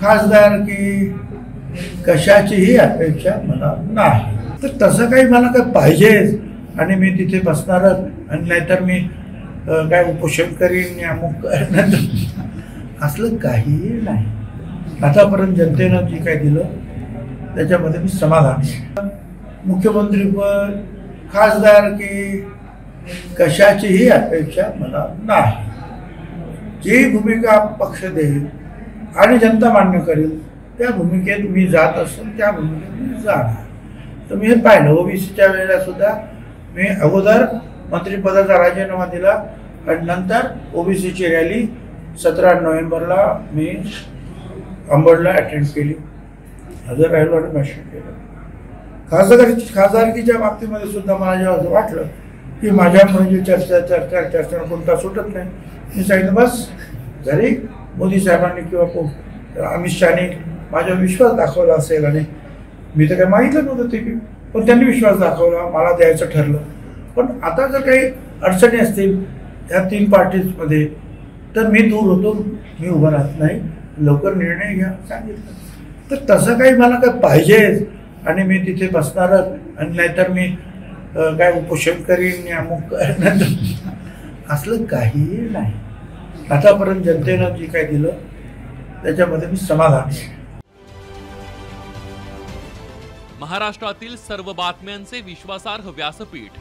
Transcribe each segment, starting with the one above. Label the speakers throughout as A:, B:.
A: खासदार की कशाचीही अपेक्षा मला नाही. तर तसं काही मला काय पाहिजेच आणि मी तिथे बसणारच आणि नाहीतर मी काय उपोषण करीन या अमुक असलं काहीही नाही. आतापर्यंत जनतेनं जे काय दिलं त्याच्यामध्ये मी समाधान. मुख्यमंत्रीपद खासदार की कशाचीही अपेक्षा मला नाही. जी भूमिका पक्ष देईल आणि जनता मान्य करेल त्या भूमिकेत मी जात असेल त्या भूमिकेत मी जाणार. तर मी हे पाहिलं ओबीसीच्या वेळेला सुद्धा मी अगोदर मंत्रिपदाचा राजीनामा दिला आणि नंतर ओबीसीची रॅली 17 नोव्हेंबरला मी अंबडला अटेंड केली, हजर राहिलो आणि भाषण केलं. खासदारकीच्या बाबतीमध्ये सुद्धा मला जेव्हा असं वाटलं की माझ्यामुळे जी चर्चा कोणता सुटत नाही, मी सांगितलं बस जरी मोदी साहेबांनी किंवा अमित शहानी माझ्यावर विश्वास दाखवला असेल आणि मी तर काही मागितलं नव्हतं ते पण त्यांनी विश्वास दाखवला, मला द्यायचं ठरलं. पण आता जर काही अडचणी असतील ह्या 3 पार्टीजमध्ये तर मी दूर होतो, मी उभं राहत नाही, लवकर निर्णय घ्या सांगितलं. तर तसं काही मला काय पाहिजेच आणि मी तिथे बसणारच आणि नाहीतर मी काय उपोषण करीन या अमुक असलं काहीही नाही. आतापर्यंत जनतेनं जे काय दिलं त्याच्यामध्ये मी समाधान.
B: महाराष्ट्रातील सर्व बातम्यांचे विश्वासार्ह व्यासपीठ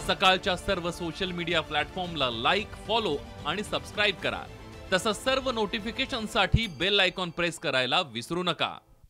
B: सकाळच्या सर्व सोशल मीडिया प्लॅटफॉर्मला लाईक, फॉलो आणि सबस्क्राईब करा. तसंच सर्व नोटिफिकेशनसाठी बेल आयकॉन प्रेस करायला विसरू नका.